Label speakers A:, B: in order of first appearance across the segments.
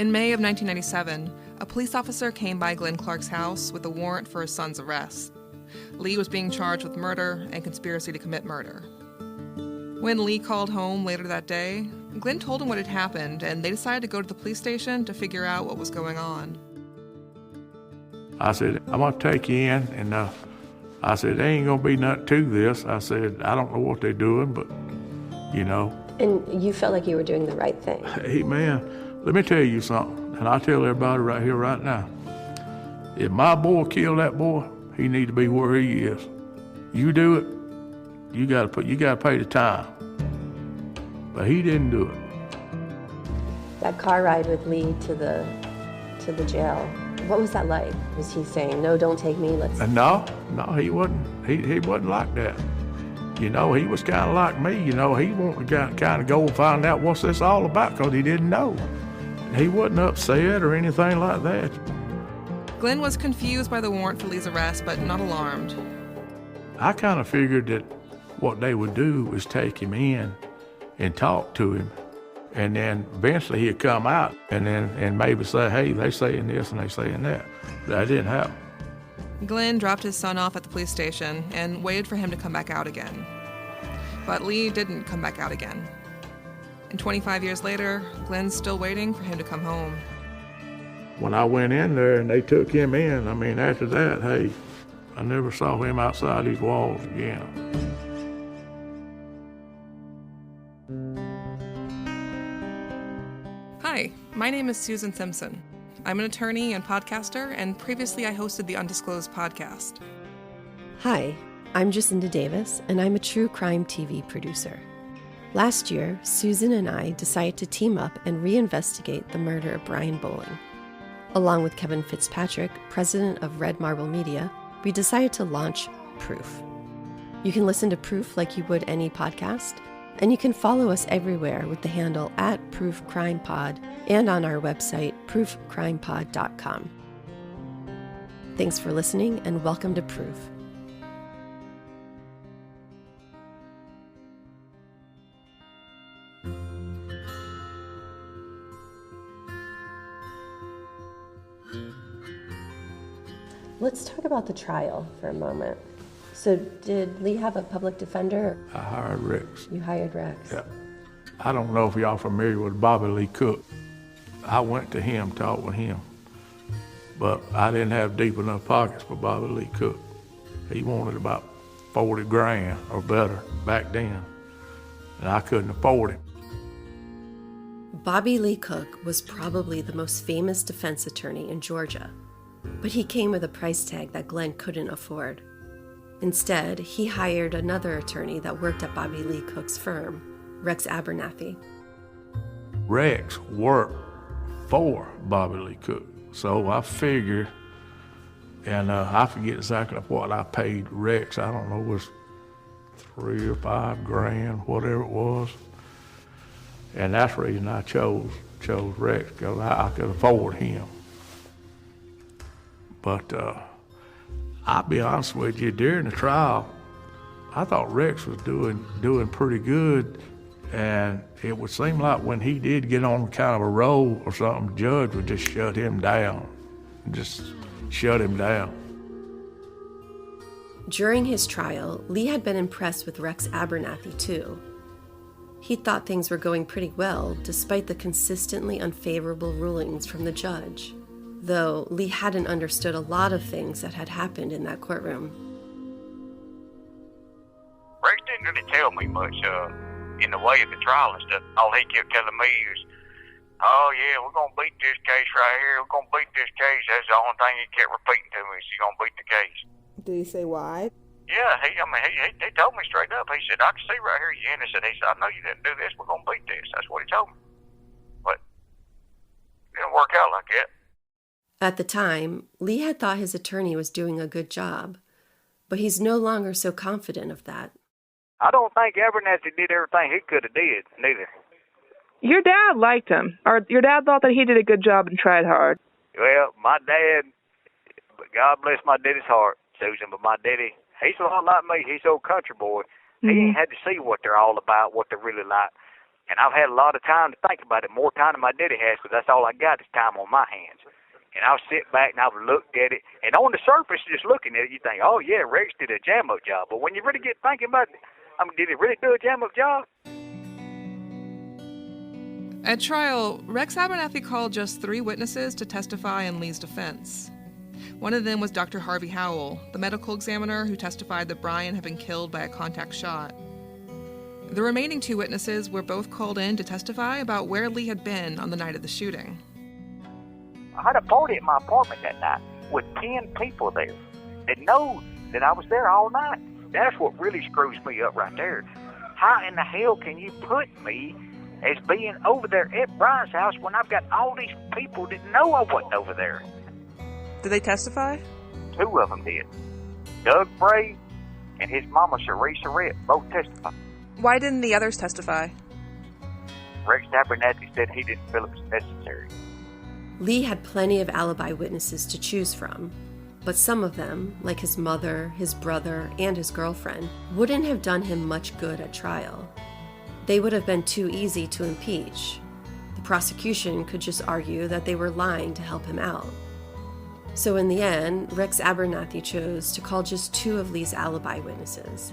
A: In May of 1997, a police officer came by Glenn Clark's house with a warrant for his son's arrest. Lee was being charged with murder and conspiracy to commit murder. When Lee called home later that day, Glenn told him what had happened, and they decided to go to the police station to figure out what was going on.
B: I said, I'm going to take you in, and I said, there ain't going to be nothing to this. I said, I don't know what they're doing, but, you know.
C: And you felt like you were doing the right thing.
B: Hey, man, let me tell you something, and I tell everybody right here, right now. If my boy killed that boy, he need to be where he is. You do it, you got to pay the time. But he didn't do it.
C: That car ride with Lee to the jail, what was that like? Was he saying, no, don't take me, let's...
B: No, he wasn't. He wasn't like that. You know, he was kind of like me. You know, he wanted to kind of go and find out what's this all about because he didn't know. He wasn't upset or anything like that.
A: Glenn was confused by the warrant for Lee's arrest, but not alarmed.
B: I kind of figured that what they would do was take him in and talk to him. And then eventually he'd come out and maybe say, hey, they saying this and they saying that. That didn't happen.
A: Glenn dropped his son off at the police station and waited for him to come back out again. But Lee didn't come back out again. And 25 years later, Glenn's still waiting for him to come home.
B: When I went in there and they took him in, I mean, after that, hey, I never saw him outside these walls again.
A: Hi, my name is Susan Simpson. I'm an attorney and podcaster, and previously I hosted the Undisclosed podcast.
C: Hi, I'm Jacinda Davis, and I'm a true crime TV producer. Last year, Susan and I decided to team up and reinvestigate the murder of Brian Bowling. Along with Kevin Fitzpatrick, president of Red Marble Media, we decided to launch Proof. You can listen to Proof like you would any podcast, and you can follow us everywhere with the handle @proofcrimepod and on our website, proofcrimepod.com. Thanks for listening, and welcome to Proof. Let's talk about the trial for a moment. So did Lee have a public defender?
B: I hired Rex.
C: You hired Rex?
B: Yeah. I don't know if y'all familiar with Bobby Lee Cook. I went to him, talked with him, but I didn't have deep enough pockets for Bobby Lee Cook. He wanted about 40 grand or better back then, and I couldn't afford it.
C: Bobby Lee Cook was probably the most famous defense attorney in Georgia, but he came with a price tag that Glenn couldn't afford. Instead, he hired another attorney that worked at Bobby Lee Cook's firm, Rex Abernathy.
B: Rex worked for Bobby Lee Cook, so I figured, and I forget exactly what I paid Rex. I don't know, it was 3 or 5 grand, whatever it was. And that's the reason I chose Rex, because I could afford him. But I'll be honest with you, during the trial, I thought Rex was doing pretty good, and it would seem like when he did get on kind of a roll or something, the judge would just shut him down.
C: During his trial, Lee had been impressed with Rex Abernathy too. He thought things were going pretty well, despite the consistently unfavorable rulings from the judge, though Lee hadn't understood a lot of things that had happened in that courtroom.
D: Rex didn't really tell me much in the way of the trial and stuff. All he kept telling me is, oh yeah, we're going to beat this case right here. We're going to beat this case. That's the only thing he kept repeating to me is he's going to beat the case.
E: Did he say why?
D: Yeah, he told me straight up. He said, I can see right here you're innocent. He said, I know you didn't do this. We're going to beat this. That's what he told me. But it didn't work out like that.
C: At the time, Lee had thought his attorney was doing a good job, but he's no longer so confident of that.
D: I don't think Abernathy did everything he could have did, neither.
E: Your dad liked him, or your dad thought that he did a good job and tried hard.
D: Well, my dad, God bless my daddy's heart, Susan, but my daddy, he's a lot like me. He's old country boy. He ain't had to see what they're all about, what they're really like. And I've had a lot of time to think about it, more time than my daddy has, because that's all I got is time on my hands. And I'll sit back and I've looked at it, and on the surface, just looking at it, you think, oh yeah, Rex did a jam-up job. But when you really get thinking about it, I mean, did he really do a jam-up job?
A: At trial, Rex Abernathy called just 3 witnesses to testify in Lee's defense. One of them was Dr. Harvey Howell, the medical examiner who testified that Brian had been killed by a contact shot. The remaining 2 witnesses were both called in to testify about where Lee had been on the night of the shooting.
D: I had a party at my apartment that night with 10 people there that know that I was there all night. That's what really screws me up right there. How in the hell can you put me as being over there at Brian's house when I've got all these people that know I wasn't over there?
A: Did they testify?
D: 2 of them did. Doug Bray and his mama, Cherie Surratt, both testified.
A: Why didn't the others testify?
D: Rex Abernathy said he didn't feel it was necessary.
C: Lee had plenty of alibi witnesses to choose from, but some of them, like his mother, his brother, and his girlfriend, wouldn't have done him much good at trial. They would have been too easy to impeach. The prosecution could just argue that they were lying to help him out. So in the end, Rex Abernathy chose to call just 2 of Lee's alibi witnesses: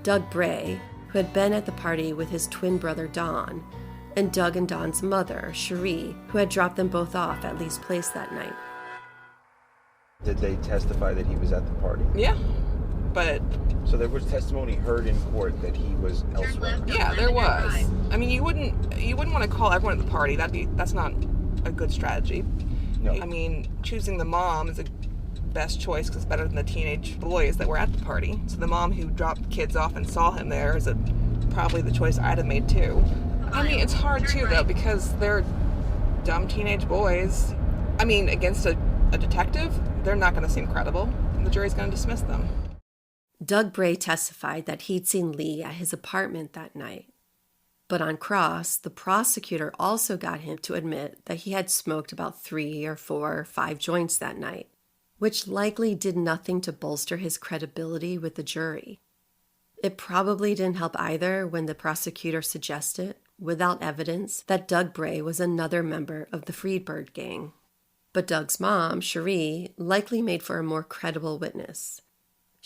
C: Doug Bray, who had been at the party with his twin brother Don, and Doug and Don's mother, Cherie, who had dropped them both off at Lee's place that night.
F: Did they testify that he was at the party?
A: Yeah, but...
F: So there was testimony heard in court that he was elsewhere?
A: Yeah, there was. I mean, you wouldn't want to call everyone at the party. That's not a good strategy.
F: No.
A: I mean, choosing the mom is the best choice because it's better than the teenage boys that were at the party. So the mom who dropped kids off and saw him there is probably the choice I'd have made too. I mean, it's hard too though because they're dumb teenage boys. I mean, against a detective, they're not going to seem credible. And the jury's going to dismiss them.
C: Doug Bray testified that he'd seen Lee at his apartment that night. But on cross, the prosecutor also got him to admit that he had smoked about 3 or 4 or 5 joints that night, which likely did nothing to bolster his credibility with the jury. It probably didn't help either when the prosecutor suggested, without evidence, that Doug Bray was another member of the Freedbird gang. But Doug's mom, Cherie, likely made for a more credible witness.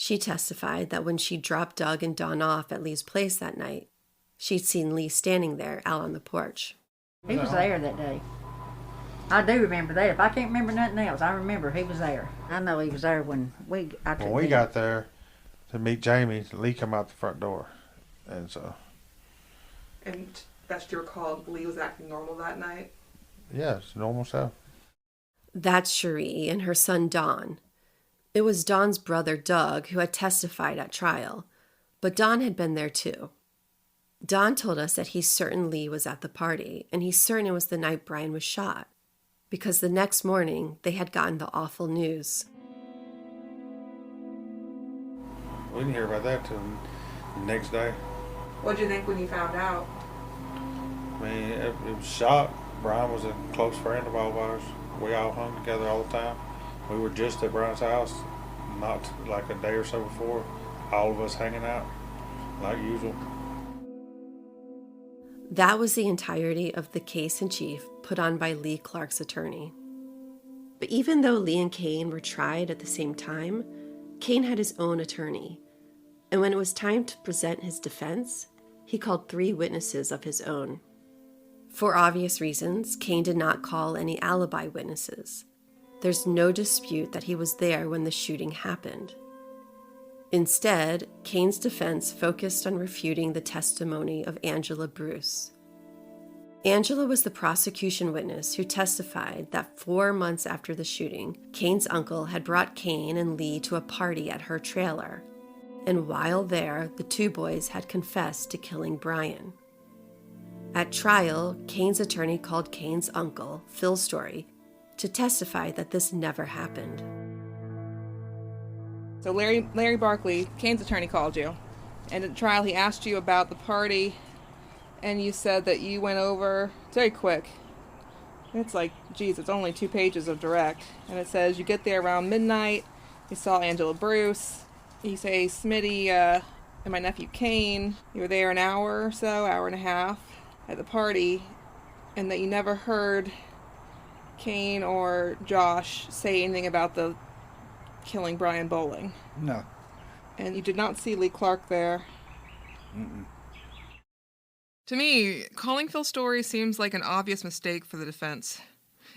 C: She testified that when she dropped Doug and Don off at Lee's place that night, she'd seen Lee standing there out on the porch.
G: He was there that day. I do remember that. If I can't remember nothing else, I remember he was there. I know he was there when we
H: got there to meet Jamie. Lee come out the front door, and so.
A: And best you recall, Lee was acting normal that night?
H: Yeah, it's normal stuff.
C: That's Cherie and her son Don. It was Don's brother Doug who had testified at trial, but Don had been there too. Don told us that he's certain Lee was at the party, and he's certain it was the night Brian was shot, because the next morning they had gotten the awful news.
H: We didn't hear about that till the next day.
A: What did you think when you found out?
H: I mean, it was shock. Brian was a close friend of all of ours. We all hung together all the time. We were just at Brian's house, not like a day or so before, all of us hanging out like usual.
C: That was the entirety of the case in chief put on by Lee Clark's attorney. But even though Lee and Cain were tried at the same time, Cain had his own attorney. And when it was time to present his defense, he called 3 witnesses of his own. For obvious reasons, Cain did not call any alibi witnesses. There's no dispute that he was there when the shooting happened. Instead, Cain's defense focused on refuting the testimony of Angela Bruce. Angela was the prosecution witness who testified that 4 months after the shooting, Cain's uncle had brought Cain and Lee to a party at her trailer. And while there, the 2 boys had confessed to killing Brian. At trial, Cain's attorney called Cain's uncle, Phil Storey, to testify that this never happened.
A: So Larry Barkley, Cain's attorney, called you. And at trial, he asked you about the party, and you said that you went over very quick. It's like, geez, it's only 2 pages of direct. And it says you get there around midnight, you saw Angela Bruce, you say Smitty and my nephew Cain. You were there an hour or so, hour and a half. at the party, and that you never heard Cain or Josh say anything about the killing Brian Bowling.
F: No.
A: And you did not see Lee Clark there.
F: Mm-mm.
A: To me, calling Phil Storey seems like an obvious mistake for the defense.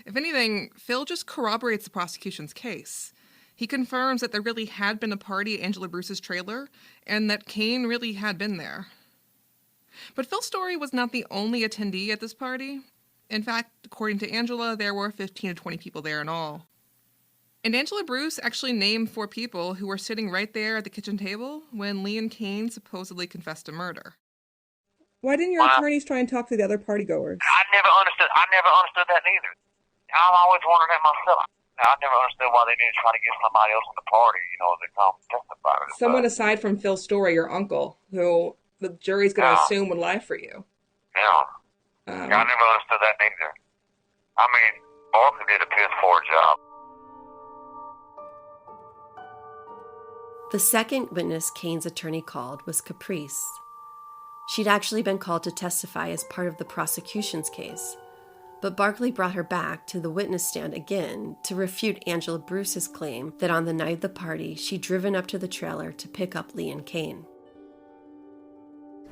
A: If anything, Phil just corroborates the prosecution's case. He confirms that there really had been a party at Angela Bruce's trailer, and that Cain really had been there. But Phil Storey was not the only attendee at this party. In fact, according to Angela, there were 15 to 20 people there in all. And Angela Bruce actually named 4 people who were sitting right there at the kitchen table when Lee and Cain supposedly confessed to murder. Why didn't your attorneys try and talk to the other partygoers?
D: I never understood that neither. I've always wondered that myself. I never understood why they didn't try to get somebody else in the party, to come testify.
A: Someone aside from Phil Storey, your uncle, who the jury's going to assume would lie for you.
D: Yeah. I never understood that neither. I mean, Barkley did a piss-poor job.
C: The second witness Cain's attorney called was Caprice. She'd actually been called to testify as part of the prosecution's case, but Barkley brought her back to the witness stand again to refute Angela Bruce's claim that on the night of the party, she'd driven up to the trailer to pick up Lee and Cain.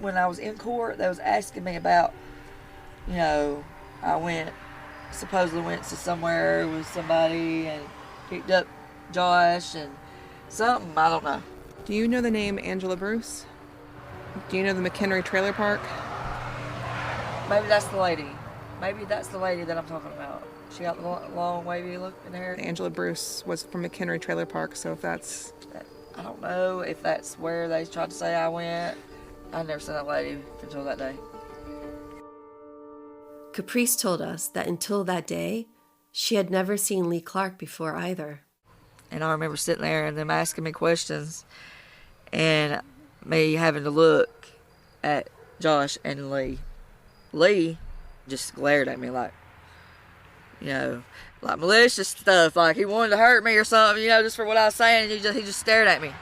G: When I was in court, they was asking me about, I supposedly went to somewhere with somebody and picked up Josh and something, I don't know.
A: Do you know the name Angela Bruce? Do you know the McHenry Trailer Park?
G: Maybe that's the lady. Maybe that's the lady that I'm talking about. She got the long, wavy look in her.
A: Angela Bruce was from McHenry Trailer Park, so if that's...
G: I don't know if that's where they tried to say I went. I never seen that lady until that day.
C: Caprice told us that until that day, she had never seen Lee Clark before either.
G: And I remember sitting there and them asking me questions and me having to look at Josh and Lee. Lee just glared at me like malicious stuff, like he wanted to hurt me or something, just for what I was saying. And he just stared at me.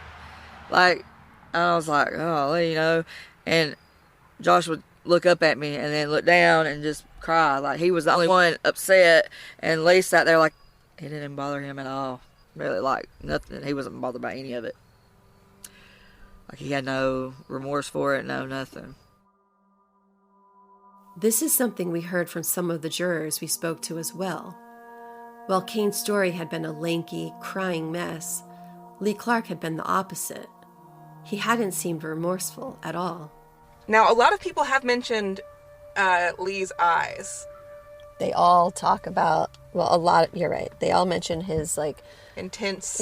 G: Like, I was like, oh, Lee, and Josh would look up at me and then look down and just cry. Like, he was the only one upset, and Lee sat there like it didn't bother him at all. Really, like, nothing. He wasn't bothered by any of it. Like, he had no remorse for it, no nothing.
C: This is something we heard from some of the jurors we spoke to as well. While Cain Storey had been a lanky, crying mess, Lee Clark had been the opposite. He hadn't seemed remorseful at all.
A: Now, a lot of people have mentioned Lee's eyes.
C: They all talk about, you're right. They all mention his, intense.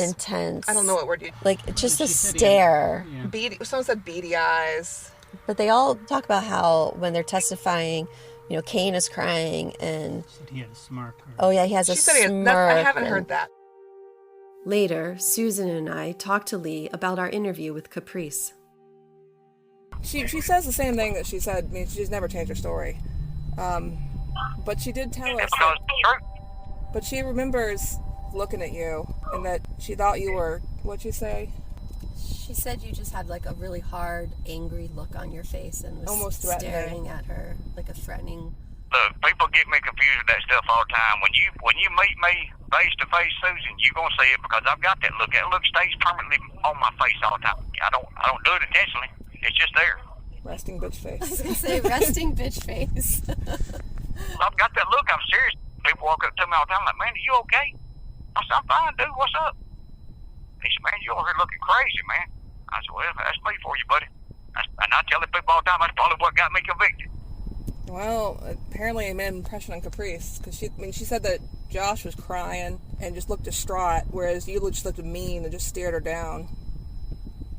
A: I don't know what word you...
C: just a stare.
A: Yeah. Beady, someone said beady eyes.
C: But they all talk about how when they're testifying, Cain is crying and...
I: She said he had a smirk.
C: Oh, yeah, he has a smirk.
A: I haven't heard that.
C: Later, Susan and I talked to Lee about our interview with Caprice.
A: She says the same thing that she said. I mean, she's never changed her story. But she did tell us that... But she remembers looking at you and that she thought you were... What'd she say?
C: She said you just had a really hard, angry look on your face and was
A: almost
C: staring at her like a threatening...
D: Look, people get me confused with that stuff all the time. When you meet me face to face, Susan, you're gonna see it because I've got that look. That look stays permanently on my face all the time. I don't do it intentionally. It's just there.
A: Resting bitch face.
C: I was gonna say resting bitch face.
D: I've got that look. I'm serious. People walk up to me all the time like, "Man, are you okay?" I said, "I'm fine, dude. What's up?" He said, "Man, you over here looking crazy, man." I said, "Well, that's me for you, buddy." And I tell the people all the time, that's probably what got me convicted.
A: Well, apparently it made an impression on Caprice, because she said that Josh was crying and just looked distraught, whereas you just looked mean and just stared her down.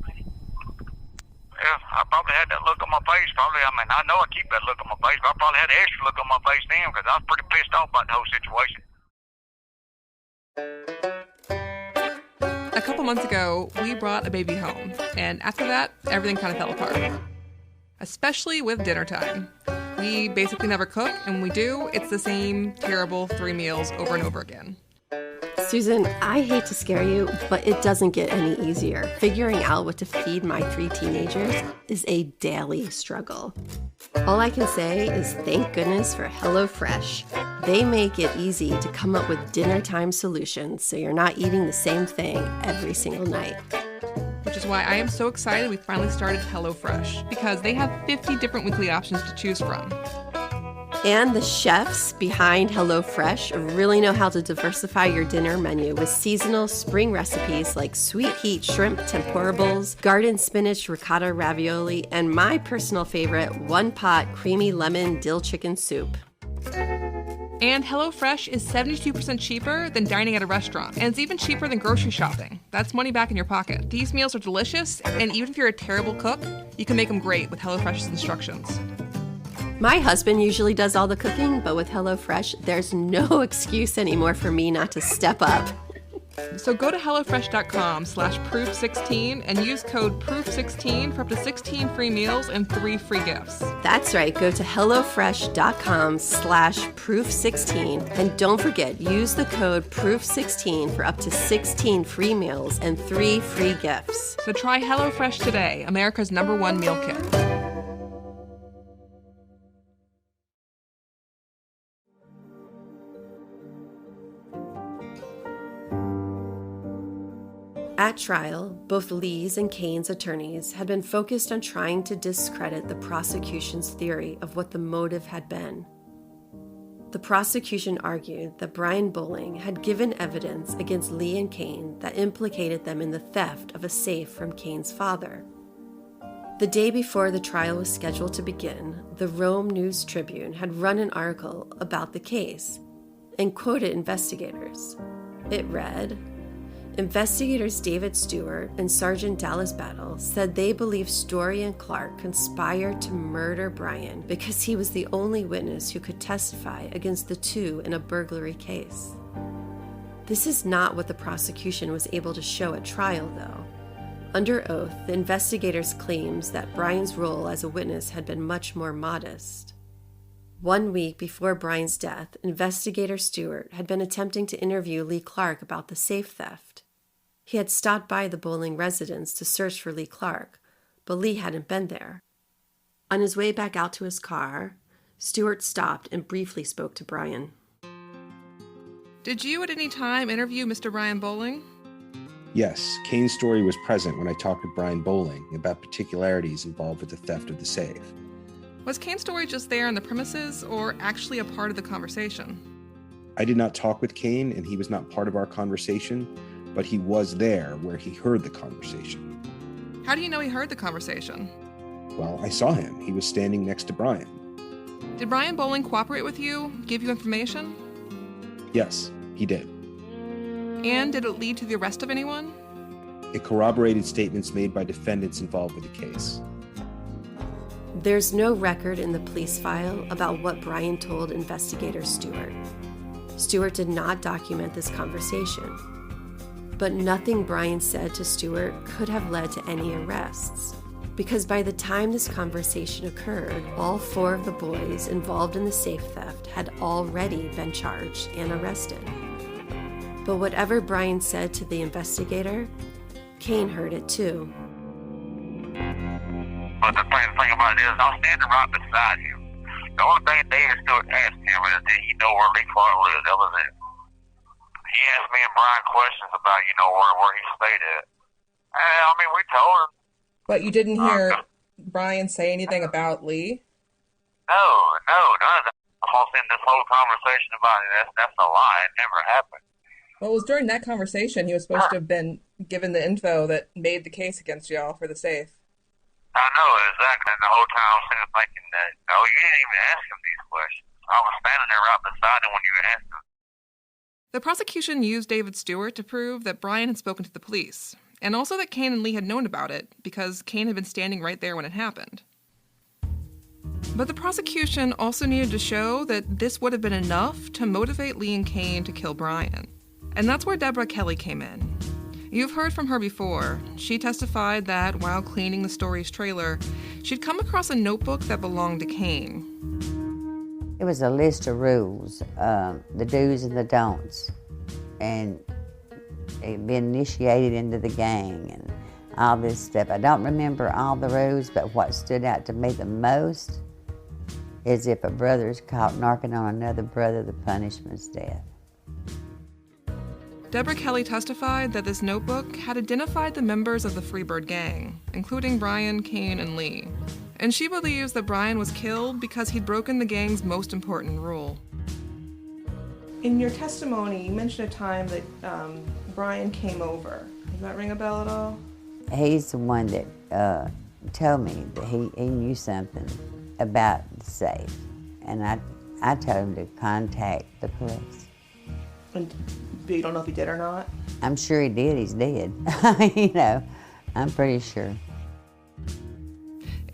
D: Yeah, I probably had that look on my face. I know I keep that look on my face, but I probably had an extra look on my face then because I was pretty pissed off about the whole situation.
A: A couple months ago, we brought a baby home, and after that, everything kind of fell apart. Especially with dinner time. We basically never cook, and when we do, it's the same terrible 3 meals over and over again.
C: Susan, I hate to scare you, but it doesn't get any easier. Figuring out what to feed my 3 teenagers is a daily struggle. All I can say is thank goodness for HelloFresh. They make it easy to come up with dinner time solutions so you're not eating the same thing every single night.
A: Which is why I am so excited we finally started HelloFresh, because they have 50 different weekly options to choose from.
C: And the chefs behind HelloFresh really know how to diversify your dinner menu with seasonal spring recipes like sweet heat shrimp tempura bowls, garden spinach ricotta ravioli, and my personal favorite, one-pot creamy lemon dill chicken soup.
A: And HelloFresh is 72% cheaper than dining at a restaurant, and it's even cheaper than grocery shopping. That's money back in your pocket. These meals are delicious, and even if you're a terrible cook, you can make them great with HelloFresh's instructions.
C: My husband usually does all the cooking, but with HelloFresh, there's no excuse anymore for me not to step up.
A: So go to HelloFresh.com/proof16 and use code PROOF16 for up to 16 free meals and 3 free gifts.
C: That's right. Go to HelloFresh.com/proof16 and don't forget, use the code PROOF16 for up to 16 free meals and 3 free gifts.
A: So try HelloFresh today, America's #1 meal kit.
C: At trial, both Lee's and Cain's attorneys had been focused on trying to discredit the prosecution's theory of what the motive had been. The prosecution argued that Brian Bowling had given evidence against Lee and Cain that implicated them in the theft of a safe from Cain's father. The day before the trial was scheduled to begin, the Rome News Tribune had run an article about the case and quoted investigators. It read, "Investigators David Stewart and Sergeant Dallas Battle said they believe Storey and Clark conspired to murder Brian because he was the only witness who could testify against the two in a burglary case." This is not what the prosecution was able to show at trial, though. Under oath, the investigators claims that Brian's role as a witness had been much more modest. 1 week before Brian's death, Investigator Stewart had been attempting to interview Lee Clark about the safe theft. He had stopped by the Bowling residence to search for Lee Clark, but Lee hadn't been there. On his way back out to his car, Stewart stopped and briefly spoke to Brian.
A: Did you at any time interview Mr. Brian Bowling?
F: Yes, Cain Storey was present when I talked with Brian Bowling about particularities involved with the theft of the safe.
A: Was Cain Storey just there on the premises or actually a part of the conversation?
F: I did not talk with Cain, and he was not part of our conversation, but he was there where he heard the conversation.
A: How do you know he heard the conversation?
F: Well, I saw him. He was standing next to Brian.
A: Did Brian Bowling cooperate with you, give you information?
F: Yes, he did.
A: And did it lead to the arrest of anyone?
F: It corroborated statements made by defendants involved with the case.
C: There's no record in the police file about what Brian told Investigator Stewart. Stewart did not document this conversation. But nothing Brian said to Stewart could have led to any arrests, because by the time this conversation occurred, all 4 of the boys involved in the safe theft had already been charged and arrested. But whatever Brian said to the investigator, Cain heard it too.
D: But the funny thing about it is, I'm standing right beside him. The only thing David Stewart asked him is, did he know where Lee Clark lived? That was it. He asked me and Brian questions about, where he stayed at. We told him.
A: But you didn't hear Brian say anything about Lee?
D: No, none of that. I'm saying this whole conversation about it, that's a lie. It never happened.
A: Well, it was during that conversation he was supposed to have been given the info that made the case against y'all for the safe.
D: I know, exactly. And the whole time I'm sitting thinking that, you didn't even ask him these questions. I was standing there right beside him when you asked him.
A: The prosecution used David Stewart to prove that Brian had spoken to the police, and also that Cain and Lee had known about it because Cain had been standing right there when it happened. But the prosecution also needed to show that this would have been enough to motivate Lee and Cain to kill Brian. And that's where Deborah Kelly came in. You've heard from her before. She testified that while cleaning the Storey's trailer, she'd come across a notebook that belonged to Cain.
I: It was a list of rules, the do's and the don'ts. And Been initiated into the gang and all this stuff. I don't remember all the rules, but what stood out to me the most is if a brother is caught narking on another brother, the punishment's death.
A: Deborah Kelly testified that this notebook had identified the members of the Freebird gang, including Brian, Cain, and Lee. And she believes that Brian was killed because he'd broken the gang's most important rule. In your testimony, you mentioned a time that Brian came over. Does that ring a bell at all?
I: He's the one that told me that he knew something about the safe. And I told him to contact the police.
A: And you don't know if he did or not?
I: I'm sure he did. He's dead. You know, I'm pretty sure.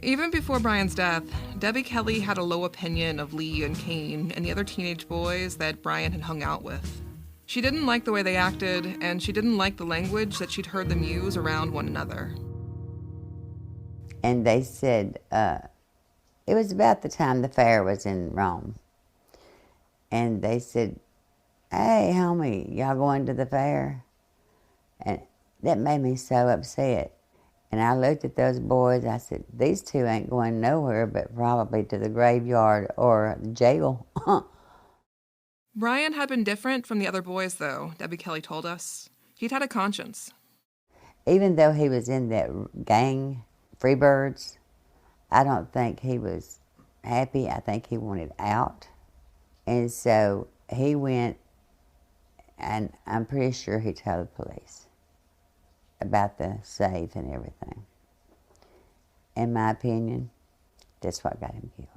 A: Even before Brian's death, Debbie Kelly had a low opinion of Lee and Cain and the other teenage boys that Brian had hung out with. She didn't like the way they acted, and she didn't like the language that she'd heard them use around one another.
I: And they said, it was about the time the fair was in Rome. And they said, "Hey, homie, y'all going to the fair?" And that made me so upset. And I looked at those boys, I said, these two ain't going nowhere but probably to the graveyard or jail.
A: Brian had been different from the other boys, though, Debbie Kelly told us. He'd had a conscience.
I: Even though he was in that gang, Freebirds, I don't think he was happy. I think he wanted out. And so he went, and I'm pretty sure he told the police about the safe and everything. In my opinion, that's what got him killed.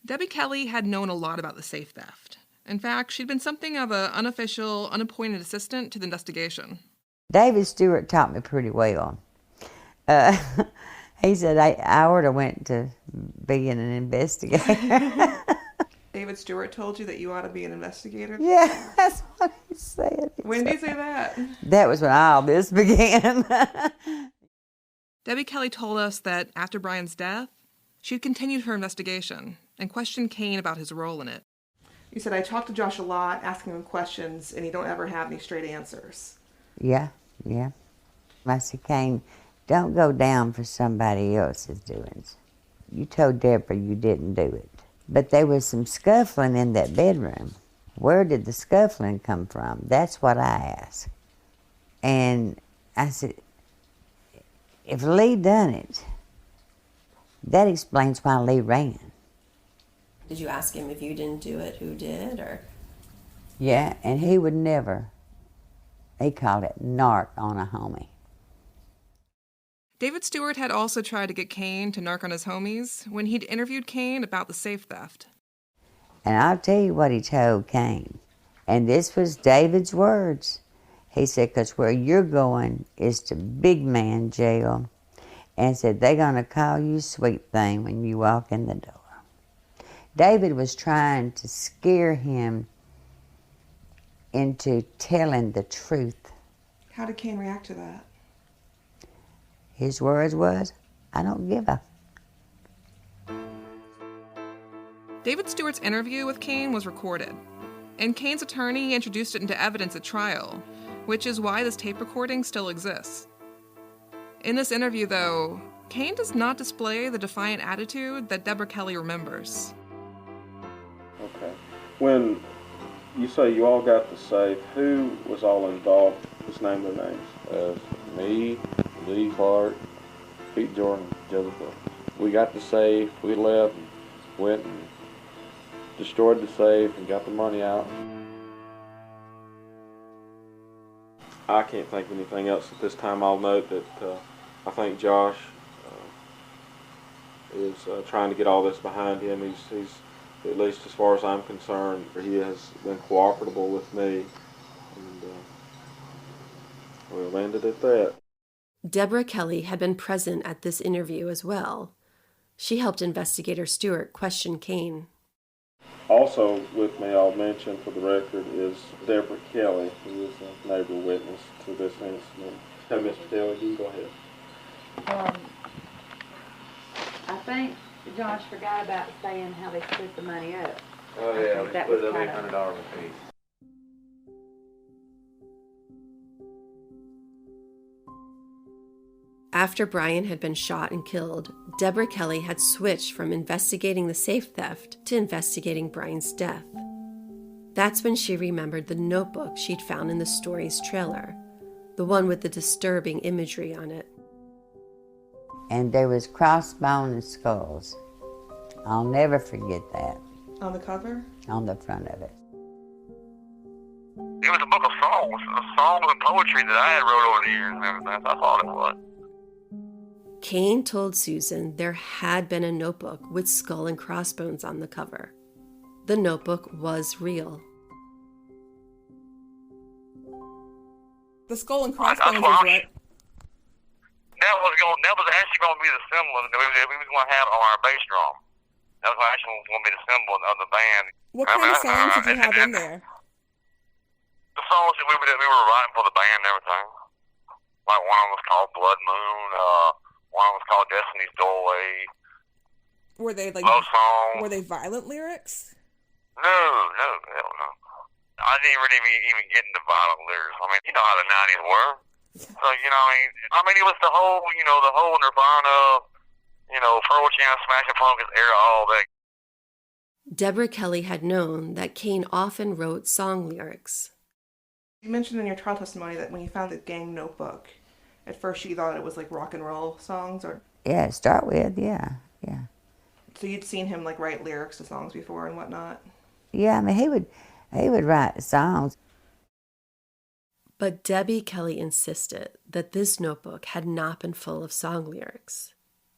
A: Debbie Kelly had known a lot about the safe theft. In fact, she'd been something of an unofficial, unappointed assistant to the investigation.
I: David Stewart taught me pretty well. He said I ought to went to being an investigator.
A: David Stewart told you that you ought to be an investigator?
I: Yeah, that's what he said.
A: When did he say that?
I: That was when all this began.
A: Debbie Kelly told us that after Brian's death, she'd continued her investigation and questioned Cain about his role in it. You said, I talked to Josh a lot, asking him questions, and he don't ever have any straight answers.
I: Yeah. I said, Cain, don't go down for somebody else's doings. You told Deborah you didn't do it. But there was some scuffling in that bedroom. Where did the scuffling come from? That's what I asked. And I said, if Lee done it, that explains why Lee ran.
C: Did you ask him if you didn't do it, who did, or?
I: Yeah, and he would never. He called it narc on a homie.
A: David Stewart had also tried to get Cain to narc on his homies when he'd interviewed Cain about the safe theft.
I: And I'll tell you what he told Cain. And this was David's words. He said, because where you're going is to big man jail. And said, they're going to call you sweet thing when you walk in the door. David was trying to scare him into telling the truth.
A: How did Cain react to that?
I: His words was, I don't give a.
A: David Stewart's interview with Cain was recorded, and Cain's attorney introduced it into evidence at trial, which is why this tape recording still exists. In this interview, though, Cain does not display the defiant attitude that Deborah Kelly remembers.
J: Okay. When you say you all got the safe, who was all involved? Just name their names.
K: Me, Lee Clark, Pete Jordan, Joseph. We got the safe, we left, went and destroyed the safe and got the money out.
J: I can't think of anything else at this time. I'll note that I think Josh is trying to get all this behind him. He's, at least as far as I'm concerned, he has been cooperable with me. And we'll end it at that.
C: Deborah Kelly had been present at this interview as well. She helped investigator Stewart question Cain.
J: Also with me, I'll mention for the record, is Deborah Kelly, who is a neighbor witness to this incident. So, Mr. Daly, you can go ahead.
L: I think Josh forgot about saying how they split the money up.
K: Oh yeah,
L: that
K: we split
L: was
K: up
L: kind of
K: $800 apiece.
C: After Brian had been shot and killed, Deborah Kelly had switched from investigating the safe theft to investigating Brian's death. That's when she remembered the notebook she'd found in the Storey's trailer, the one with the disturbing imagery on it.
I: And there was crossbone and skulls. I'll never forget that.
A: On the cover?
I: On the front of it.
D: It was a book of songs and poetry that I had wrote over the years and everything. That's all it was.
C: Cain told Susan there had been a notebook with skull and crossbones on the cover. The notebook was real.
A: The skull and crossbones was right.
D: That was actually going to be the symbol that we was going to have on our bass drum. That was actually going to be the symbol of the band.
A: What kind of songs did you have in there?
D: The songs that we were writing for the band and everything. Like one of them was called Blood Moon. One of them was called Destiny's Doorway.
A: Were they like
D: love songs?
A: Were they violent lyrics?
D: No, hell no. I didn't really even get into violent lyrics. I mean, you know how the 90s were. So, you know, I mean, it was the whole Nirvana, Pearl Jam, Smashing Pumpkins era, all that.
C: Deborah Kelly had known that Cain often wrote song lyrics.
A: You mentioned in your trial testimony that when you found the gang notebook, at first you thought it was like rock and roll songs, or?
I: Yeah, to start with, yeah.
A: So you'd seen him like write lyrics to songs before and whatnot?
I: Yeah, I mean, he would write songs.
C: But Debbie Kelly insisted that this notebook had not been full of song lyrics.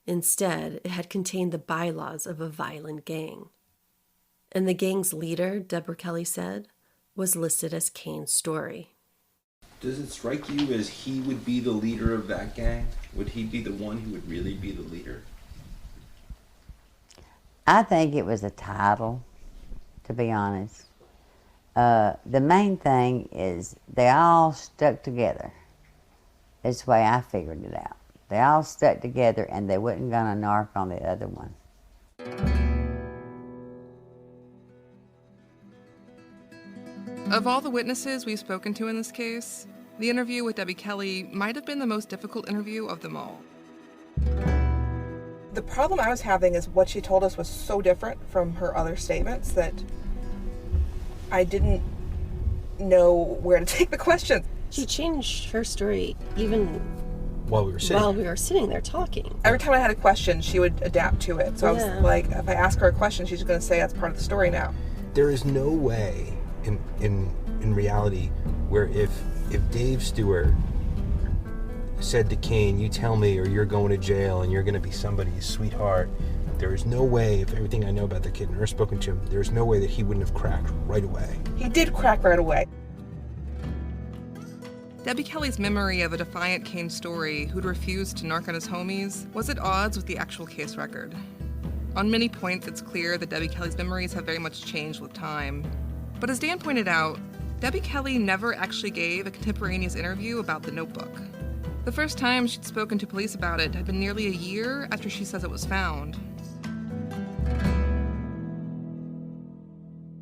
C: Instead, it had contained the bylaws of a violent gang. And the gang's leader, Deborah Kelly said, was listed as Cain Storey.
F: Does it strike you as he would be the leader of that gang? Would he be the one who would really be the leader?
I: I think it was a title, to be honest. The main thing is they all stuck together. That's the way I figured it out. They all stuck together and they wasn't gonna narc on the other one.
A: Of all the witnesses we've spoken to in this case, the interview with Debbie Kelly might have been the most difficult interview of them all. The problem I was having is what she told us was so different from her other statements that I didn't know where to take the questions.
C: She changed her story even
M: while we were
C: sitting there talking.
A: Every time I had a question, she would adapt to it. So I was like, if I ask her a question, she's going to say that's part of the story now.
M: There is no way in reality where if Dave Stewart said to Cain, you tell me or you're going to jail and you're going to be somebody's sweetheart, there is no way, if everything I know about the kid and her spoken to him, there's no way that he wouldn't have cracked right away.
A: He did crack right away. Debbie Kelly's memory of a defiant Cain Storey who'd refused to narc on his homies was at odds with the actual case record. On many points, it's clear that Debbie Kelly's memories have very much changed with time. But as Dan pointed out, Debbie Kelly never actually gave a contemporaneous interview about the notebook. The first time she'd spoken to police about it had been nearly a year after she says it was found.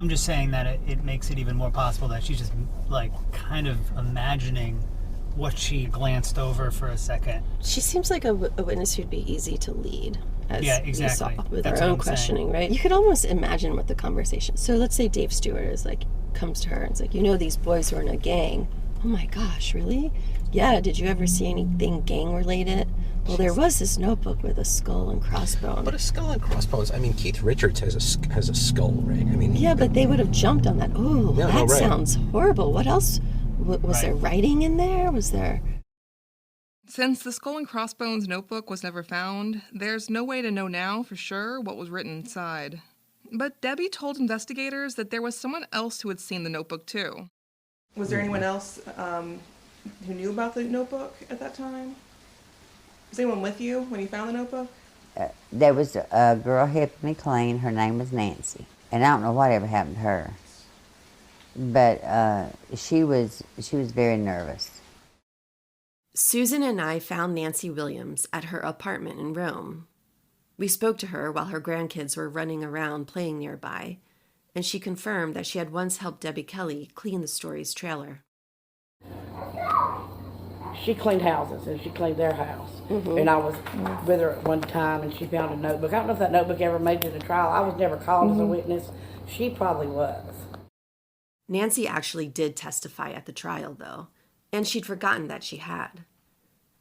N: I'm just saying that it makes it even more possible that she's just like kind of imagining what she glanced over for a second.
C: She seems like a witness who'd be easy to lead, as
N: exactly.
C: you saw with
N: That's
C: her own
N: what I'm
C: questioning,
N: saying.
C: right? You could almost imagine what the conversation. So let's say Dave Stewart is like, comes to her and is like, you know these boys who are in a gang. Oh my gosh, really? Yeah, did you ever see anything gang related? Well, there was this notebook with a skull and crossbones.
M: But a skull and crossbones, I mean, Keith Richards has a skull ring. I mean,
C: yeah, but they would have jumped on that. Oh, that sounds horrible. What else? Was there writing in there? Was there?
A: Since the skull and crossbones notebook was never found, there's no way to know now for sure what was written inside. But Debbie told investigators that there was someone else who had seen the notebook too. Was there anyone else who knew about the notebook at that time? Was anyone with you when you found the notebook?
I: There was a girl helping me clean. Her name was Nancy. And I don't know whatever happened to her. But she was very nervous.
C: Susan and I found Nancy Williams at her apartment in Rome. We spoke to her while her grandkids were running around playing nearby, and she confirmed that she had once helped Debbie Kelly clean the Storey's trailer.
O: she cleaned houses, and she cleaned their house. And I was with her at one time, and she found a notebook. I don't know if that notebook ever made it to the trial. I was never called as a witness. She probably was.
C: Nancy actually did testify at the trial, though, and she'd forgotten that she had.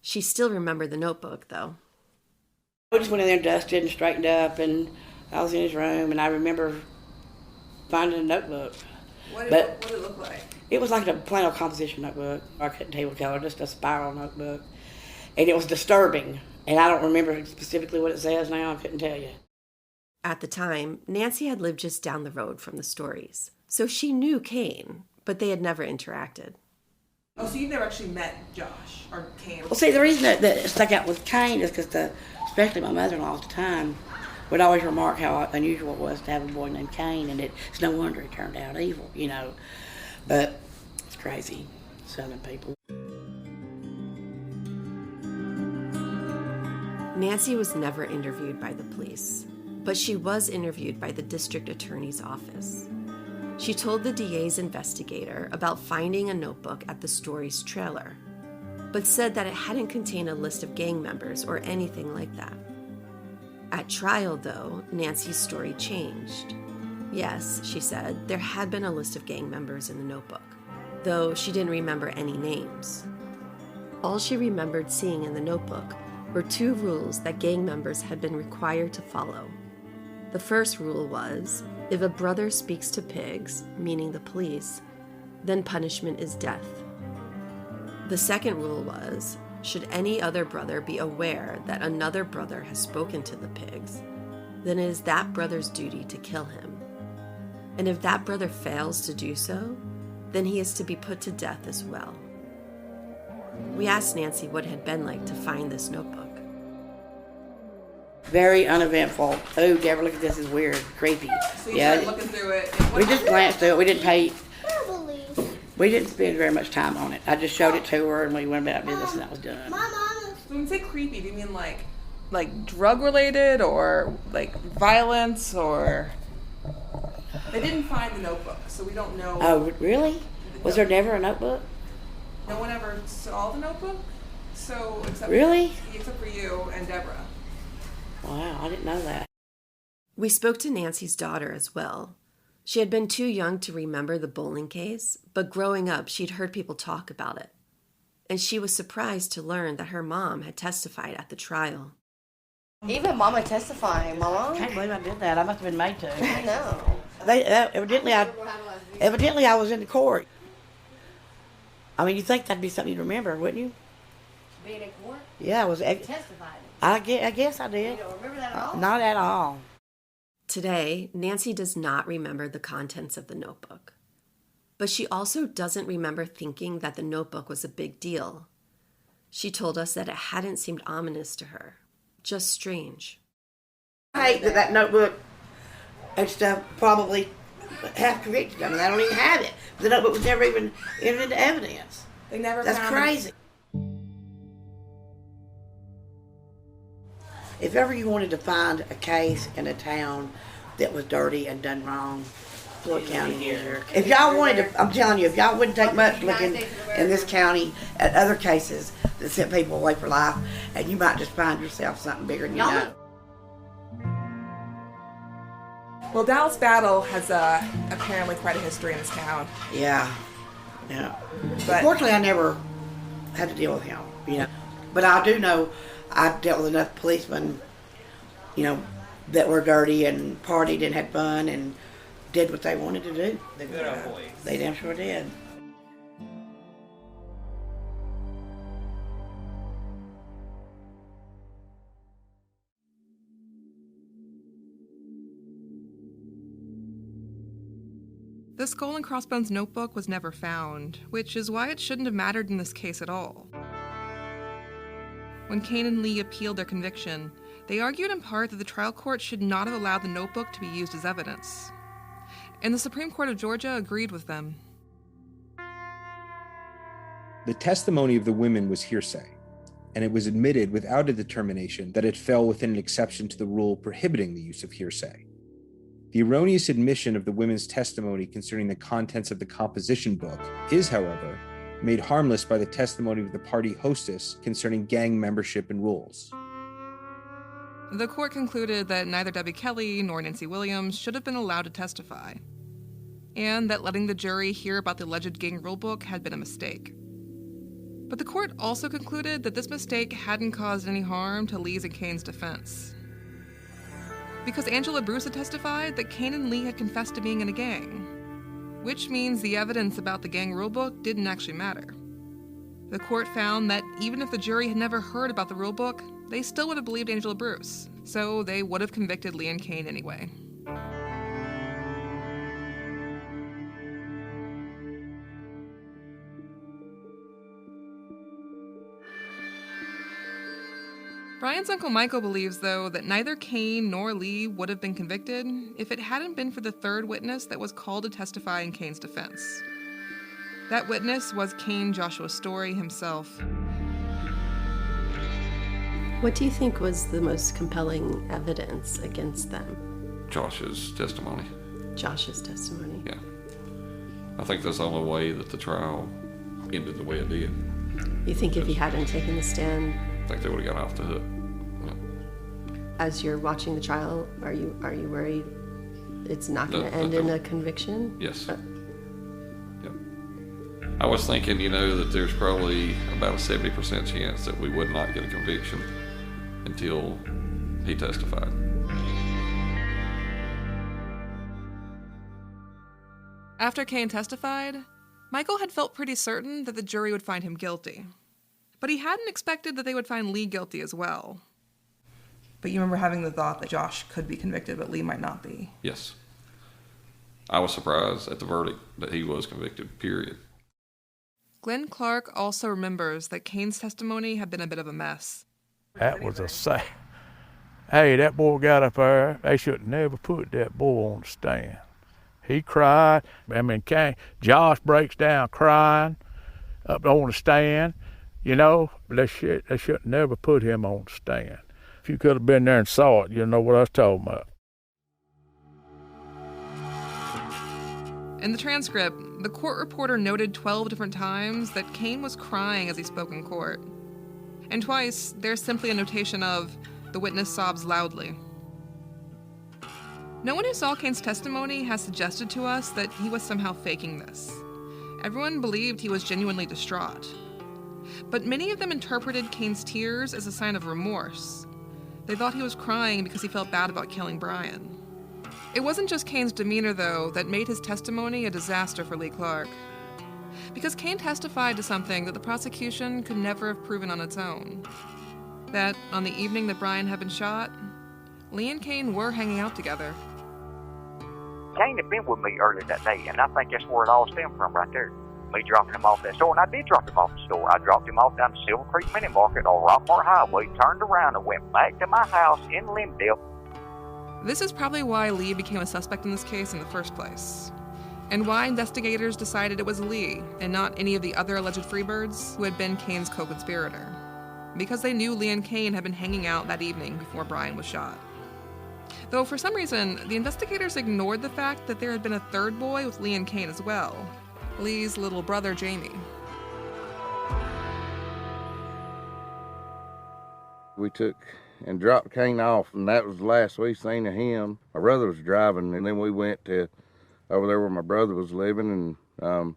C: She still remembered the notebook, though.
O: We just went in there and dusted and straightened up, and I was in his room, and I remember finding a notebook.
A: What did it look like?
O: It was like a plain old composition notebook. I couldn't tell you what color, just a spiral notebook. And it was disturbing, and I don't remember specifically what it says now. I couldn't tell you.
C: At the time, Nancy had lived just down the road from the Storeys, so she knew Cain, but they had never interacted.
A: Oh, so you've never actually met Josh or Cain?
O: Well, see, the reason that it stuck out with Cain is because especially my mother-in-law at the time, would always remark how unusual it was to have a boy named Cain, and it's no wonder he turned out evil, you know. But it's crazy, Southern people.
C: Nancy was never interviewed by the police, but she was interviewed by the district attorney's office. She told the DA's investigator about finding a notebook at the Storey's trailer, but said that it hadn't contained a list of gang members or anything like that. At trial, though, Nancy's story changed. Yes, she said, there had been a list of gang members in the notebook, though she didn't remember any names. All she remembered seeing in the notebook were 2 rules that gang members had been required to follow. The first rule was, if a brother speaks to pigs, meaning the police, then punishment is death. The second rule was, should any other brother be aware that another brother has spoken to the pigs, then it is that brother's duty to kill him. And if that brother fails to do so, then he is to be put to death as well. We asked Nancy what it had been like to find this notebook.
O: Very uneventful. Oh, Deborah, look at this. It's weird, creepy.
A: So you started looking through it.
O: We just glanced through it. We didn't pay. We didn't spend very much time on it. I just showed it to her, and we went about business, and that was done.
A: So when you say creepy, do you mean like drug related or like violence or? They didn't find the notebook, so we don't know.
O: Oh, really? Was there never a notebook?
A: No one ever saw the notebook. So except for you and Deborah.
O: Wow, I didn't know that.
C: We spoke to Nancy's daughter as well. She had been too young to remember the bowling case, but growing up, she'd heard people talk about it. And she was surprised to learn that her mom had testified at the trial.
P: Even Mama testifying, Mama.
O: I can't believe I did that. I must have been made to.
P: I know.
O: Evidently I was in the court. I mean, you'd think that'd be something you'd remember, wouldn't you?
P: Being in court?
O: Yeah, I was.
P: Testified.
O: I guess I did.
P: You don't remember that at all?
O: Not at all.
C: Today, Nancy does not remember the contents of the notebook. But she also doesn't remember thinking that the notebook was a big deal. She told us that it hadn't seemed ominous to her, just strange.
O: I hate that notebook and stuff probably have convicted. I mean, I don't even have it. The notebook was never even entered into evidence.
A: They never
O: That's
A: found
O: crazy. If ever you wanted to find a case in a town that was dirty and done wrong, Floyd County is your. If y'all wanted to, I'm telling you, if y'all wouldn't take much looking in this county at other cases that sent people away for life, and you might just find yourself something bigger than you know.
A: Well, Dallas Battle has apparently quite a history in this town.
O: Yeah.
A: But
O: fortunately, I never had to deal with him, you know. But I do know I dealt with enough policemen, you know, that were dirty and partied and had fun and did what they wanted to do. They damn sure did.
A: the skull and crossbones notebook was never found, which is why it shouldn't have mattered in this case at all. When Cain and Lee appealed their conviction, they argued in part that the trial court should not have allowed the notebook to be used as evidence. And the Supreme Court of Georgia agreed with them.
F: The testimony of the women was hearsay, and it was admitted without a determination that it fell within an exception to the rule prohibiting the use of hearsay. The erroneous admission of the women's testimony concerning the contents of the composition book is, however, made harmless by the testimony of the party hostess concerning gang membership and rules.
A: The court concluded that neither Debbie Kelly nor Nancy Williams should have been allowed to testify, and that letting the jury hear about the alleged gang rulebook had been a mistake. But the court also concluded that this mistake hadn't caused any harm to Lee's and Cain's defense, because Angela Bruce had testified that Cain and Lee had confessed to being in a gang, which means the evidence about the gang rulebook didn't actually matter. The court found that even if the jury had never heard about the rulebook, they still would have believed Angela Bruce, so they would have convicted Lee and Cain anyway. Brian's Uncle Michael believes, though, that neither Cain nor Lee would have been convicted if it hadn't been for the third witness that was called to testify in Cain's defense. That witness was Cain Joshua Storey himself.
C: What do you think was the most compelling evidence against them?
K: Josh's testimony.
C: Josh's testimony?
K: Yeah. I think that's the only way that the trial ended the way it did.
C: You think if he hadn't taken the stand?
K: I think they would have got off the hook. Yeah.
C: As you're watching the trial, are you worried it's not going to end in a conviction?
K: Yes. Yep. I was thinking, that there's probably about a 70% chance that we would not get a conviction until he testified.
A: After Cain testified, Michael had felt pretty certain that the jury would find him guilty. But he hadn't expected that they would find Lee guilty as well. But you remember having the thought that Josh could be convicted, but Lee might not be.
K: Yes. I was surprised at the verdict that he was convicted, period.
A: Glenn Clark also remembers that Cain's testimony had been a bit of a mess.
B: That was a sight. Hey, that boy got up there. They should never put that boy on the stand. He cried. Josh breaks down crying up on the stand. They should never put him on the stand. If you could have been there and saw it, you know what I was talking about.
A: In the transcript, the court reporter noted 12 different times that Cain was crying as he spoke in court. And twice, there's simply a notation of, the witness sobs loudly. No one who saw Cain's testimony has suggested to us that he was somehow faking this. Everyone believed he was genuinely distraught. But many of them interpreted Cain's tears as a sign of remorse. They thought he was crying because he felt bad about killing Brian. It wasn't just Cain's demeanor, though, that made his testimony a disaster for Lee Clark. Because Cain testified to something that the prosecution could never have proven on its own. That on the evening that Brian had been shot, Lee and Cain were hanging out together.
D: Cain had been with me earlier that day, and I think that's where it all stemmed from right there. Me dropping him off that store, and I did drop him off the store. I dropped him off down the Silver Creek Mini Market on Rockmore Highway, turned around and went back to my house in Lindale.
A: This is probably why Lee became a suspect in this case in the first place, and why investigators decided it was Lee and not any of the other alleged Freebirds who had been Cain's co-conspirator, because they knew Lee and Cain had been hanging out that evening before Brian was shot. Though for some reason, the investigators ignored the fact that there had been a third boy with Lee and Cain as well, Lee's little brother, Jamie.
Q: We took and dropped Cain off, and that was the last we seen of him. My brother was driving, and then we went to over there where my brother was living, and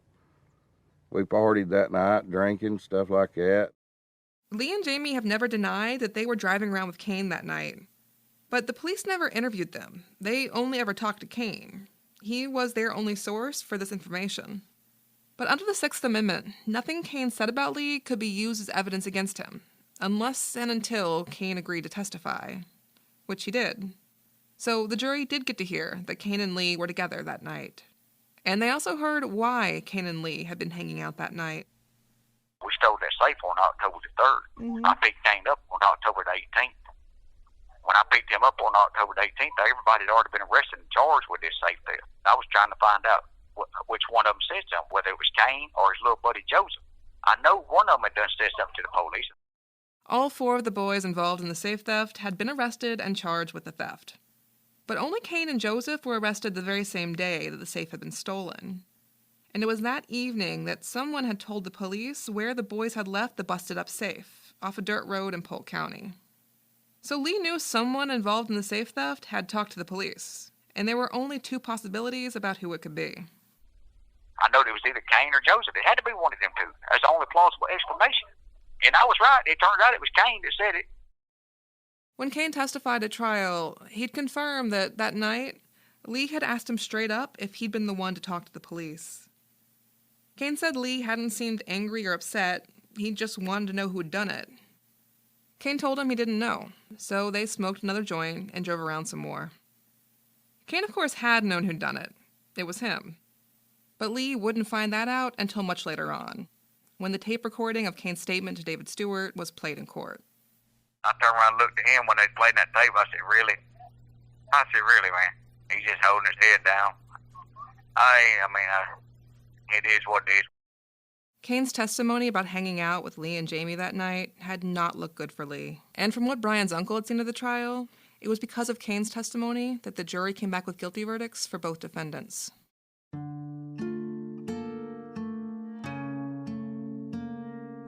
Q: we partied that night, drinking, stuff like that.
A: Lee and Jamie have never denied that they were driving around with Cain that night. But the police never interviewed them. They only ever talked to Cain. He was their only source for this information. But under the Sixth Amendment, nothing Cain said about Lee could be used as evidence against him, unless and until Cain agreed to testify, which he did. So the jury did get to hear that Cain and Lee were together that night. And they also heard why Cain and Lee had been hanging out that night.
D: We stole that safe on October the 3rd. I picked Cain up on October the 18th. When I picked him up on October the 18th, everybody had already been arrested and charged with this safe theft. I was trying to find out which one of them said something, whether it was Cain or his little buddy Joseph. I know one of them had done said something to the police.
A: All 4 of the boys involved in the safe theft had been arrested and charged with the theft. But only Cain and Joseph were arrested the very same day that the safe had been stolen. And it was that evening that someone had told the police where the boys had left the busted-up safe, off a dirt road in Polk County. So Lee knew someone involved in the safe theft had talked to the police, and there were only two possibilities about who it could be.
D: I know it was either Cain or Joseph. It had to be one of them two. That's the only plausible explanation. And I was right. It turned out it was Cain that said it.
A: When Cain testified at trial, he'd confirmed that night, Lee had asked him straight up if he'd been the one to talk to the police. Cain said Lee hadn't seemed angry or upset. He just wanted to know who'd done it. Cain told him he didn't know, so they smoked another joint and drove around some more. Cain, of course, had known who'd done it. It was him. But Lee wouldn't find that out until much later on, when the tape recording of Cain's statement to David Stewart was played in court.
D: I turned around and looked at him when they played that tape. I said, really? I said, really, man? He's just holding his head down. It is what it is.
A: Cain's testimony about hanging out with Lee and Jamie that night had not looked good for Lee. And from what Brian's uncle had seen of the trial, it was because of Cain's testimony that the jury came back with guilty verdicts for both defendants.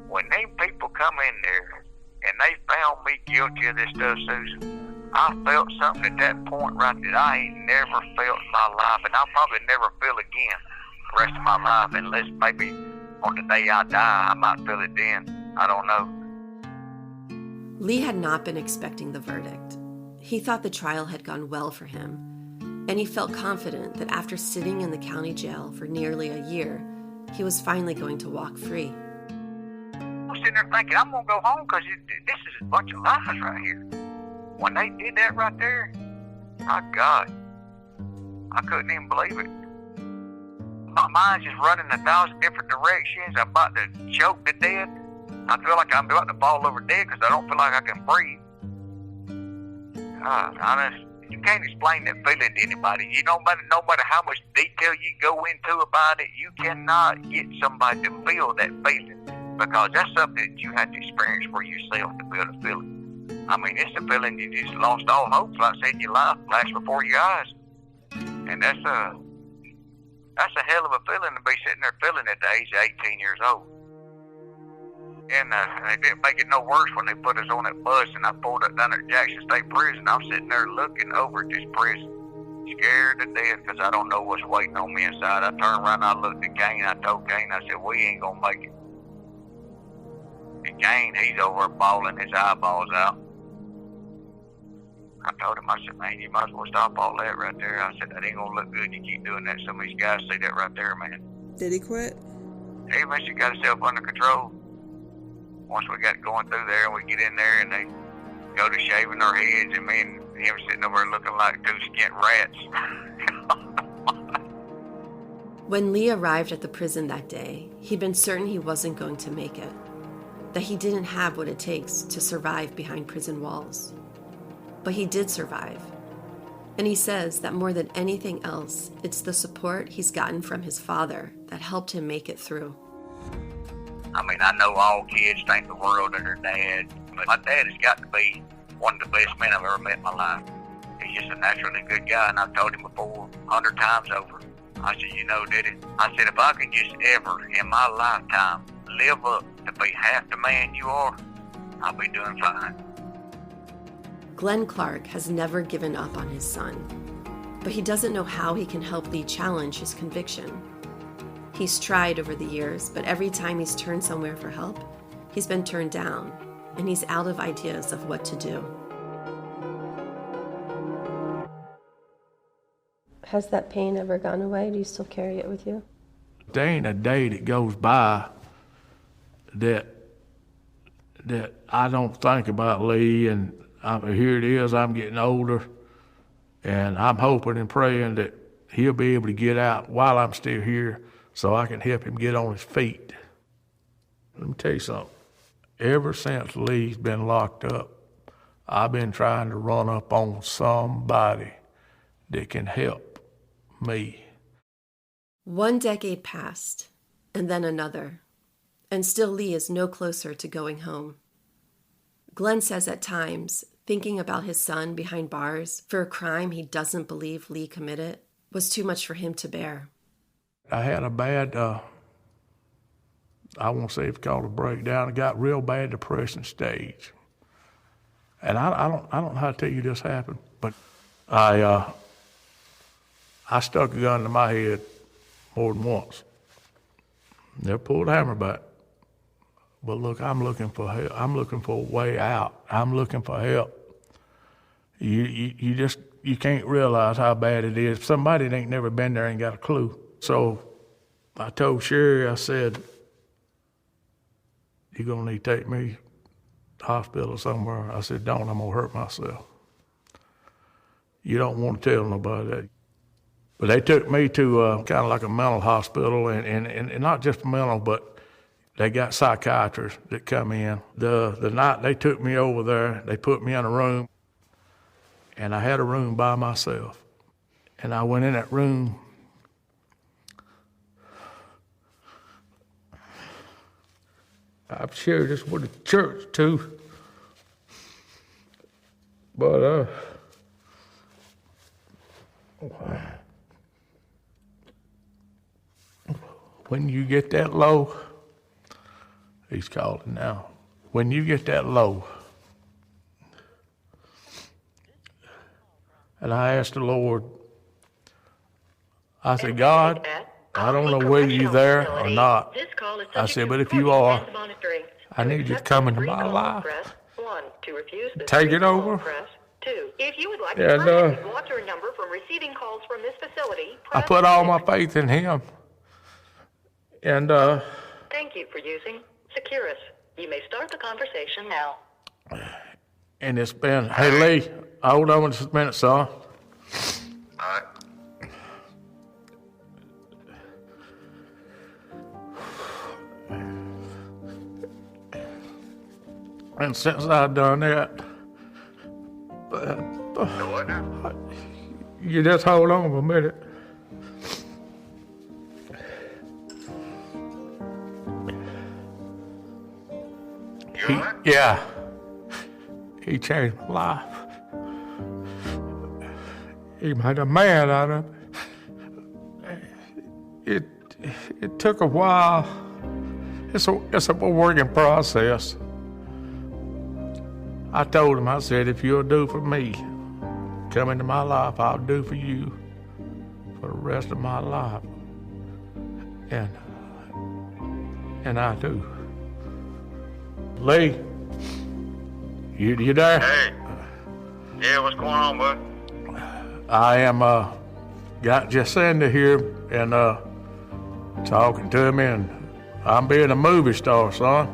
D: When them people come in there and they found me guilty of this stuff, Susan, I felt something at that point right that I ain't never felt in my life, and I'll probably never feel again the rest of my life, unless maybe on the day I die, I might feel it then. I don't know.
C: Lee had not been expecting the verdict. He thought the trial had gone well for him, and he felt confident that after sitting in the county jail for nearly a year, he was finally going to walk free.
D: I'm sitting there thinking, I'm going to go home because this is a bunch of lies right here. When they did that right there, my God, I couldn't even believe it. My mind's just running 1,000 different directions. I'm about to choke to death. I feel like I'm about to fall over dead because I don't feel like I can breathe. Honest, you can't explain that feeling to anybody. No matter how much detail you go into about it, you cannot get somebody to feel that feeling, because that's something that you have to experience for yourself to feel the feeling. It's a feeling you just lost all hope, like I said, your life flashed before your eyes. And that's a hell of a feeling to be sitting there feeling at the age of 18 years old. And they didn't make it no worse when they put us on that bus and I pulled up down at Jackson State Prison. I'm sitting there looking over at this prison, scared to death because I don't know what's waiting on me inside. I turned around and I looked at Cain. I told Cain, I said, we ain't going to make it. And Cain, he's over bawling his eyeballs out. I told him, I said, man, you might as well stop all that right there. I said, that ain't going to look good. You keep doing that. Some of these guys see that right there, man.
A: Did he quit?
D: He eventually got himself under control. Once we got going through there, we get in there and they go to shaving their heads, and me and him sitting over there looking like two skint rats.
C: When Lee arrived at the prison that day, he'd been certain he wasn't going to make it, that he didn't have what it takes to survive behind prison walls. But he did survive. And he says that more than anything else, it's the support he's gotten from his father that helped him make it through.
D: I know all kids think the world of their dad, but my dad has got to be one of the best men I've ever met in my life. He's just a naturally good guy, and I've told him before 100 times over. I said, Diddy, I said, if I can just ever in my lifetime live up to be half the man you are, I'll be doing fine.
C: Glenn Clark has never given up on his son, but he doesn't know how he can help Lee challenge his conviction. He's tried over the years, but every time he's turned somewhere for help, he's been turned down, and he's out of ideas of what to do. Has that pain ever gone away? Do you still carry it with you?
B: There ain't a day that goes by that I don't think about Lee, and here it is, I'm getting older, and I'm hoping and praying that he'll be able to get out while I'm still here so I can help him get on his feet. Let me tell you something. Ever since Lee's been locked up, I've been trying to run up on somebody that can help me.
C: 1 decade passed, and then another, and still Lee is no closer to going home. Glenn says at times, thinking about his son behind bars for a crime he doesn't believe Lee committed was too much for him to bear.
B: I had a bad, I won't say it's called a breakdown. I got real bad depression stage. And I don't know how to tell you this happened, but I stuck a gun to my head more than once. Never pulled a hammer back. But look, I'm looking for help. I'm looking for a way out. I'm looking for help. You can't realize how bad it is. Somebody that ain't never been there ain't got a clue. So I told Sherry, I said, "You're gonna need to take me to the hospital somewhere." I said, "Don't, I'm gonna hurt myself." You don't want to tell nobody that. But they took me to kind of like a mental hospital, and not just mental, but they got psychiatrists that come in. The night they took me over there, they put me in a room, and I had a room by myself. And I went in that room. I've shared this with the church too. But when you get that low, he's calling now. When you get that low, and I asked the Lord, I said, "God, I don't know whether you're there or not." I said, "But if you are, I need you to come into my life. Take it over."
R: If you would like
B: And,
R: to block your number from receiving calls from this facility,
B: I put all my faith in him. And
R: thank you for using Securus. You may start the conversation now.
B: and it's been, hey Lee, hold on just a minute, son. And since I've done that, you just hold on for a minute. He changed my life. He made a man out of it. It took a while. It's a working process. I told him, I said, if you'll do for me, come into my life, I'll do for you for the rest of my life. And I do. Lee, you there?
D: Hey. Yeah, what's going on, bud?
B: I am got Jacinda here and talking to me, and I'm being a movie star, son.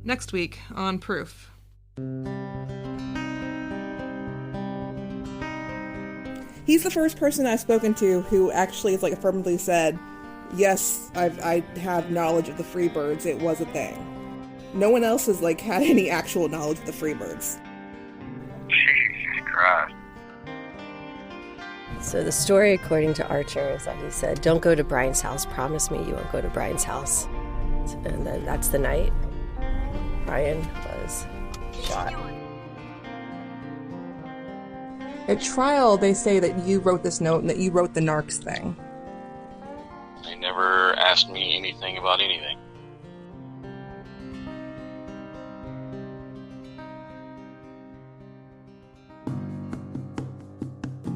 A: Next week on Proof.
E: He's the first person I've spoken to who actually has affirmatively said, yes, I have knowledge of the Freebirds. It was a thing. No one else has had any actual knowledge of the Freebirds.
D: Jesus Christ.
C: So the story, according to Archer, is that he said, "Don't go to Brian's house. Promise me you won't go to Brian's house." And then that's the night Brian was shot.
A: At trial, they say that you wrote this note and that you wrote the Narcs thing.
S: They never asked me anything about anything.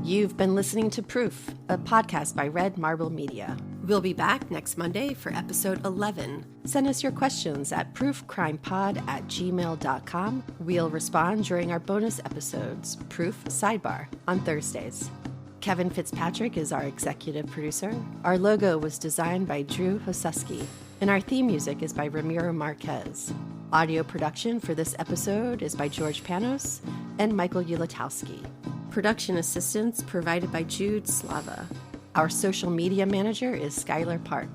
C: You've been listening to Proof, a podcast by Red Marble Media. We'll be back next Monday for episode 11. Send us your questions at proofcrimepod@gmail.com. We'll respond during our bonus episodes, Proof Sidebar, on Thursdays. Kevin Fitzpatrick is our executive producer. Our logo was designed by Drew Hosuski, and our theme music is by Ramiro Marquez. Audio production for this episode is by George Panos and Michael Ulatowski. Production assistance provided by Jude Slava. Our social media manager is Skylar Park.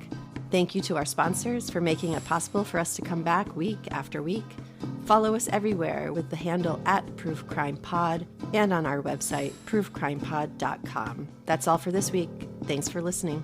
C: Thank you to our sponsors for making it possible for us to come back week after week. Follow us everywhere with the handle @ProofCrimePod and on our website, proofcrimepod.com. That's all for this week. Thanks for listening.